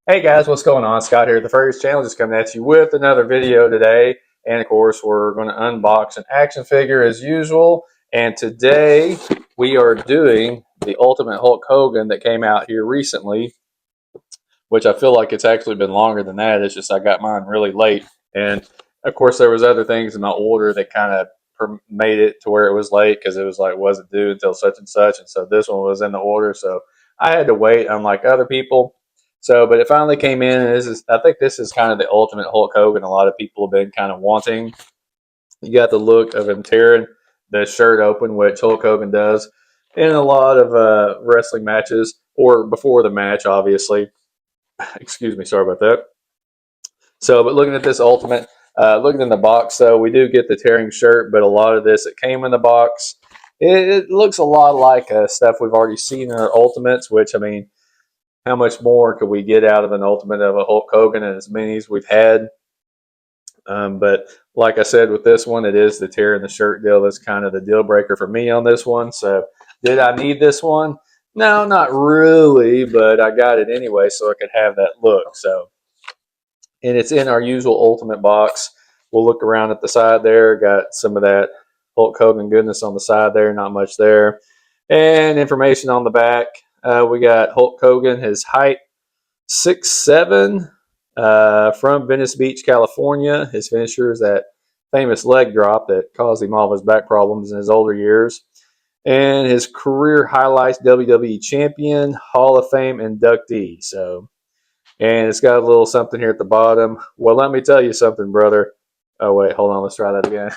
Hey guys, what's going on? Scott here at the Furries channel, just coming at you with another video today. And of course, we're going to unbox an action figure as usual. And today we are doing the Ultimate Hulk Hogan that came out here recently, which I feel like it's actually been longer than that. It's just I got mine really late. And of course, there was other things in my order that kind of made it to where it was late because it was like wasn't due until such and such. And so this one was in the order, so I had to wait, unlike other people. So, but it finally came in, and I think this is kind of the ultimate Hulk Hogan. A lot of people have been kind of wanting. You got the look of him tearing the shirt open, which Hulk Hogan does in a lot of wrestling matches or before the match, obviously. Excuse me, sorry about that. So, but looking at this ultimate, looking in the box, though, we do get the tearing shirt, but a lot of this, it came in the box. It looks a lot like stuff we've already seen in our ultimates, which, I mean, how much more could we get out of an ultimate of a Hulk Hogan and as many as we've had? But like I said, with this one, it is the tear in the shirt deal. That's kind of the deal breaker for me on this one. So, did I need this one? No, not really, but I got it anyway so I could have that look. So, and it's in our usual ultimate box. We'll look around at the side there. Got some of that Hulk Hogan goodness on the side there. Not much there. And information on the back. We got Hulk Hogan, his height 6'7", from Venice Beach, California. His finisher is that famous leg drop that caused him all of his back problems in his older years. And his career highlights: WWE champion, Hall of Fame inductee. So, and it's got a little something here at the bottom. Well, let me tell you something, brother. Oh, wait, hold on. Let's try that again.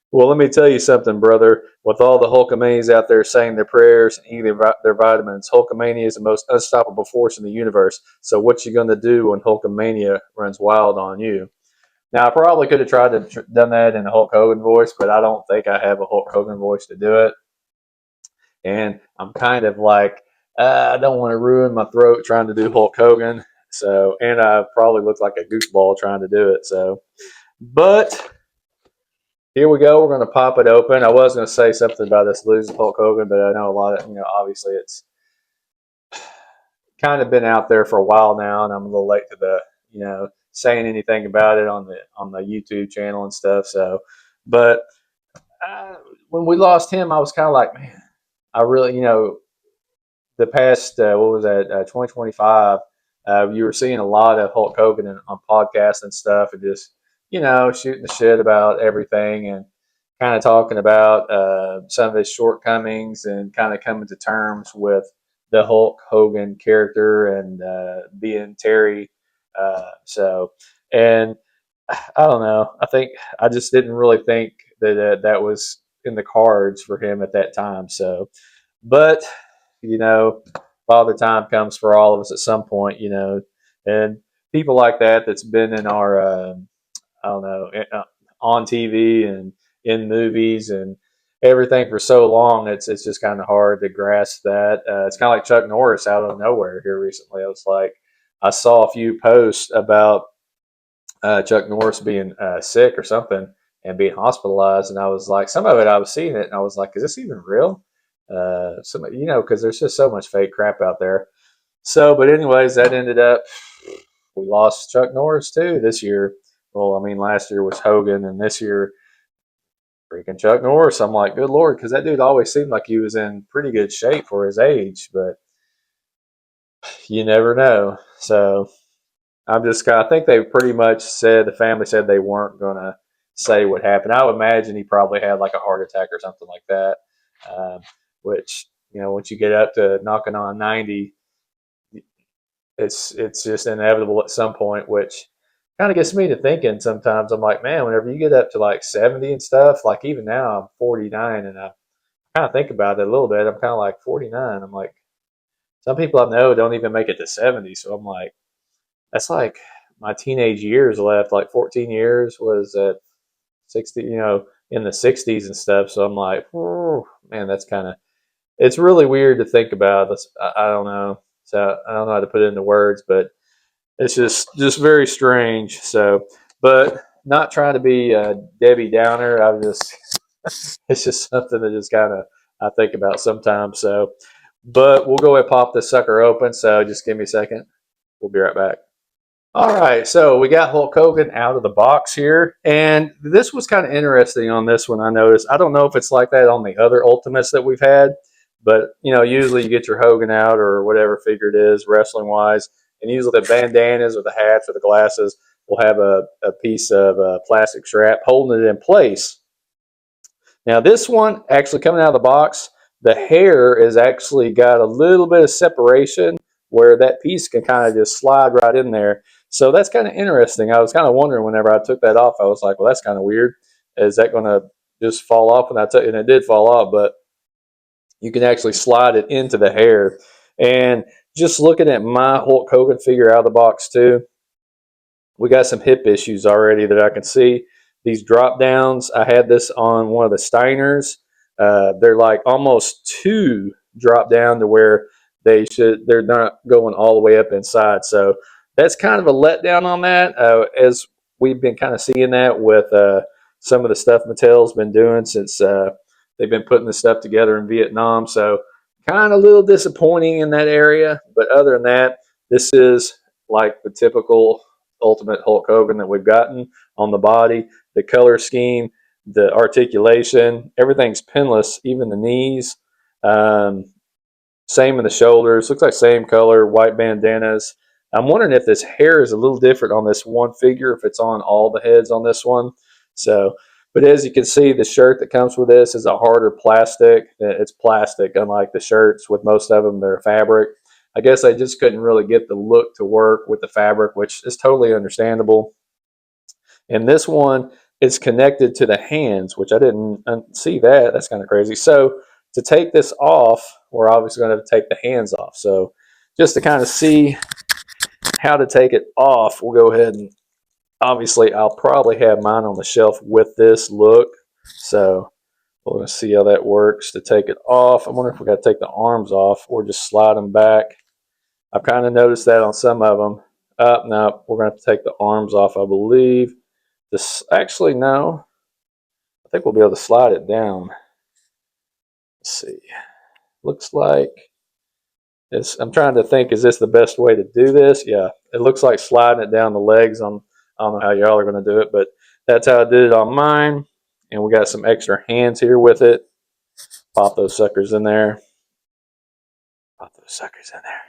Well, let me tell you something, brother. With all the Hulkamanias out there saying their prayers and eating their vitamins, Hulkamania is the most unstoppable force in the universe. So what you going to do when Hulkamania runs wild on you? Now, I probably could have tried to done that in a Hulk Hogan voice, but I don't think I have a Hulk Hogan voice to do it. And I'm kind of like, I don't want to ruin my throat trying to do Hulk Hogan. So, and I probably look like a goofball trying to do it. So, but here we go. We're going to pop it open. I was going to say something about this losing Hulk Hogan, but I know a lot of, obviously it's kind of been out there for a while now, and I'm a little late to the, saying anything about it on the YouTube channel and stuff. So, but when we lost him, I was kind of like, man, I really, the past, what was that, 2025, you were seeing a lot of Hulk Hogan on podcasts and stuff, and just, shooting the shit about everything and kind of talking about some of his shortcomings and kind of coming to terms with the Hulk Hogan character and being Terry. And I don't know. I think I just didn't really think that that was in the cards for him at that time. So, but you know, father time comes for all of us at some point, and people like that that's been in our, I don't know, on TV and in movies and everything for so long, it's just kind of hard to grasp that. It's kind of like Chuck Norris out of nowhere here recently. I was like, I saw a few posts about Chuck Norris being sick or something and being hospitalized, and I was like, some of it I was seeing it, and I was like, is this even real? Because there's just so much fake crap out there. So, but anyways, that ended up we lost Chuck Norris too this year. Well, I mean, last year was Hogan, and this year freaking Chuck Norris. I'm like, good lord, because that dude always seemed like he was in pretty good shape for his age, but you never know. So I'm just kind of, I think they pretty much said, the family said they weren't going to say what happened. I would imagine he probably had like a heart attack or something like that, which, once you get up to knocking on 90, it's just inevitable at some point, which kind of gets me to thinking sometimes. I'm like, man, whenever you get up to like 70 and stuff, like even now I'm 49 and I kind of think about it a little bit. I'm kind of like 49. I'm like, some people I know don't even make it to 70. So I'm like, that's like my teenage years left. Like 14 years was at 60, in the 60s and stuff. So I'm like, oh, man, that's kind of, it's really weird to think about. I don't know. So I don't know how to put it into words, but it's just very strange. So, but not trying to be a Debbie Downer. I'm just it's just something that just kind of I think about sometimes. So, but we'll go ahead and pop this sucker open. So just give me a second. We'll be right back. All right, so we got Hulk Hogan out of the box here, and this was kind of interesting on this one. I noticed. I don't know if it's like that on the other Ultimates that we've had, but you know, usually you get your Hogan out or whatever figure it is, wrestling wise, and usually the bandanas or the hats or the glasses will have a piece of plastic strap holding it in place. Now this one, actually coming out of the box, the hair is actually got a little bit of separation where that piece can kind of just slide right in there. So that's kind of interesting. I was kind of wondering whenever I took that off, I was like, well, that's kind of weird. Is that going to just fall off? And it did fall off, but you can actually slide it into the hair. And just looking at my Hulk Hogan figure out of the box too, we got some hip issues already that I can see. These drop downs, I had this on one of the Steiners. They're like almost two drop down to where they're not going all the way up inside. So that's kind of a letdown on that, as we've been kind of seeing that with some of the stuff Mattel's been doing since they've been putting this stuff together in Vietnam. So kind of a little disappointing in that area. But other than that, this is like the typical Ultimate Hulk Hogan that we've gotten on the body, the color scheme, the articulation, everything's pinless, even the knees. Um, Same in the shoulders. Looks like same color, white bandanas. I'm wondering if this hair is a little different on this one figure, if it's on all the heads on this one. So, but as you can see, the shirt that comes with this is a harder plastic. It's plastic, unlike the shirts with most of them, they're fabric. I guess I just couldn't really get the look to work with the fabric, which is totally understandable. And this one is connected to the hands, which I didn't see that. That's kind of crazy. So to take this off, we're obviously going to take the hands off. So just to kind of see how to take it off, we'll go ahead and obviously I'll probably have mine on the shelf with this look. So we're going to see how that works to take it off. I wonder if we got to take the arms off or just slide them back. I've kind of noticed that on some of them. No, we're going to have to take the arms off, I believe. This actually, no. I think we'll be able to slide it down. Let's see. Looks like I'm trying to think, is this the best way to do this? Yeah, it looks like sliding it down the legs. I don't know how y'all are going to do it, but that's how I did it on mine. And we got some extra hands here with it. Pop those suckers in there. Pop those suckers in there.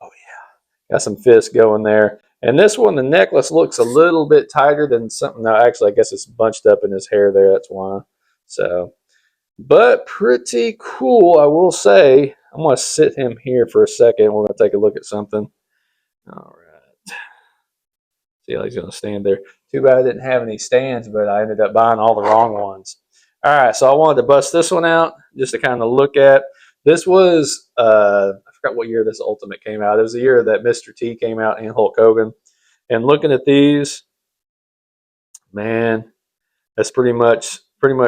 Oh, yeah. Got some fists going there. And this one, the necklace looks a little bit tighter than something. No, actually, I guess it's bunched up in his hair there. That's why. So, but pretty cool, I will say. I'm going to sit him here for a second. We're going to take a look at something. All right. See how he's going to stand there. Too bad I didn't have any stands, but I ended up buying all the wrong ones. All right, so I wanted to bust this one out just to kind of look at. This was, I forgot what year this Ultimate came out. It was the year that Mr. T came out and Hulk Hogan. And looking at these, man, that's pretty much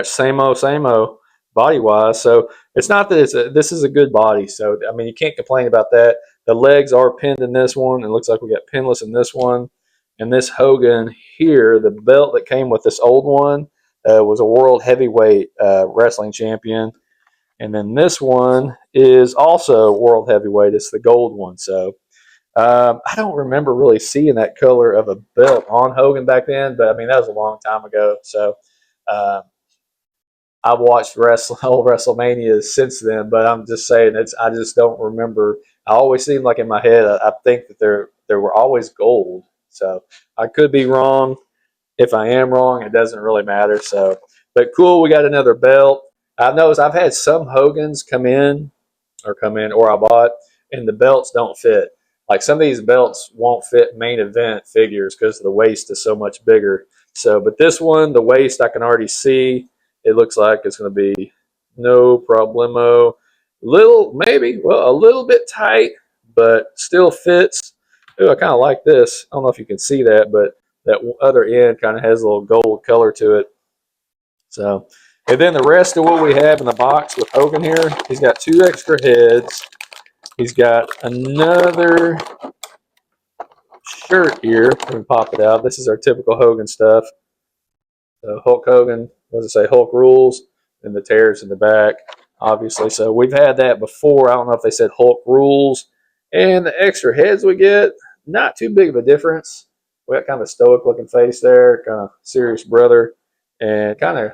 same old body wise. So it's not that this is a good body. So I mean, you can't complain about that. The legs are pinned in this one. It looks like we got pinless in this one. And this Hogan here, the belt that came with this old one was a world heavyweight wrestling champion. And then this one is also world heavyweight. It's the gold one. So I don't remember really seeing that color of a belt on Hogan back then, but I mean, that was a long time ago. So uh, I've watched whole WrestleMania since then, but I'm just saying I just don't remember. I always seem like in my head, I think that there were always gold. So I could be wrong. If I am wrong, it doesn't really matter. So, but cool, we got another belt. I've noticed I've had some Hogans or I bought, and the belts don't fit. Like some of these belts won't fit main event figures because the waist is so much bigger. So, but this one, the waist I can already see. It looks like it's going to be no problemo. A little bit tight, but still fits. Ooh, I kind of like this. I don't know if you can see that, but that other end kind of has a little gold color to it. So, and then the rest of what we have in the box with Hogan here, he's got 2 extra heads. He's got another shirt here. Let me pop it out. This is our typical Hogan stuff. So Hulk Hogan, what does it say? Hulk rules, and the tears in the back, obviously. So we've had that before. I don't know if they said Hulk rules. And the extra heads we get, not too big of a difference. We got kind of a stoic looking face there, kind of serious brother, and kind of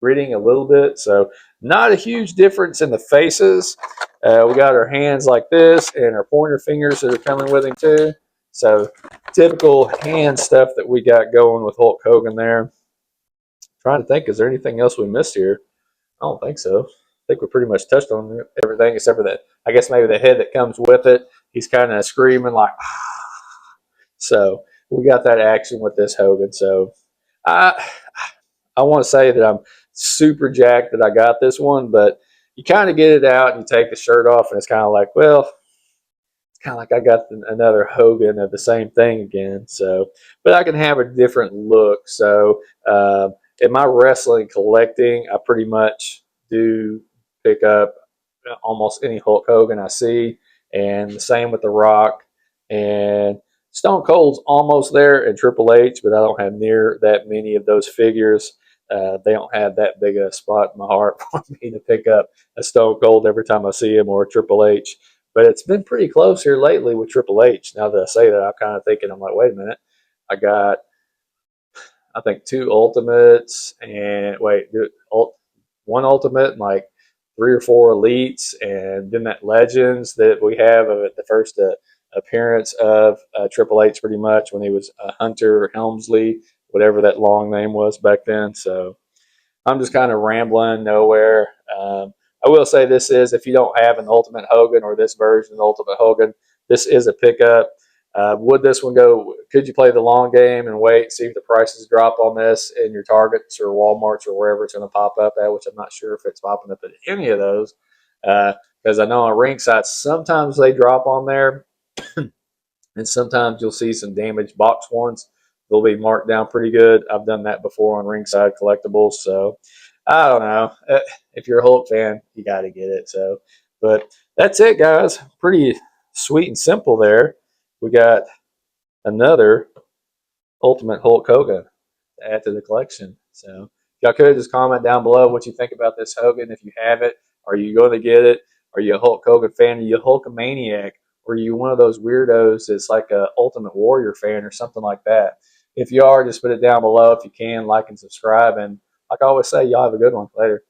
gritting a little bit. So not a huge difference in the faces. We got our hands like this and our pointer fingers that are coming with him too. So typical hand stuff that we got going with Hulk Hogan there. Trying to think, is there anything else we missed here? I don't think so. I think we pretty much touched on everything except for that. I guess maybe the head that comes with it. He's kind of screaming like, ah. So we got that action with this Hogan. So I want to say that I'm super jacked that I got this one, but you kind of get it out and you take the shirt off, and it's kind of like, well, it's kind of like I got another Hogan of the same thing again. So, but I can have a different look. So, in my wrestling collecting, I pretty much do pick up almost any Hulk Hogan I see, and the same with The Rock. And Stone Cold's almost there, and Triple H, but I don't have near that many of those figures. They don't have that big a spot in my heart for me to pick up a Stone Cold every time I see him, or a Triple H. But it's been pretty close here lately with Triple H. Now that I say that, I'm kind of thinking, I'm like, wait a minute. I got, I think, two Ultimates, and wait, one Ultimate and like three or four Elites, and then that Legends that we have of the first appearance of Triple H, pretty much when he was Hunter Helmsley, whatever that long name was back then. So I'm just kind of rambling nowhere. I will say this is, if you don't have an Ultimate Hogan or this version of the Ultimate Hogan, this is a pickup. Would this one go? Could you play the long game and wait, see if the prices drop on this in your Targets or Walmarts or wherever it's going to pop up at? Which I'm not sure if it's popping up at any of those, because I know on Ringside sometimes they drop on there, and sometimes you'll see some damaged box ones. They'll be marked down pretty good. I've done that before on Ringside Collectibles. So I don't know. If you're a Hulk fan, you got to get it. So, but that's it, guys. Pretty sweet and simple there. We got another Ultimate Hulk Hogan to add to the collection. So y'all could just comment down below what you think about this Hogan. If you have it, are you going to get it? Are you a Hulk Hogan fan? Are you a Hulkamaniac? Or are you one of those weirdos that's like a Ultimate Warrior fan or something like that? If you are, just put it down below if you can, like and subscribe. And like I always say, y'all have a good one. Later.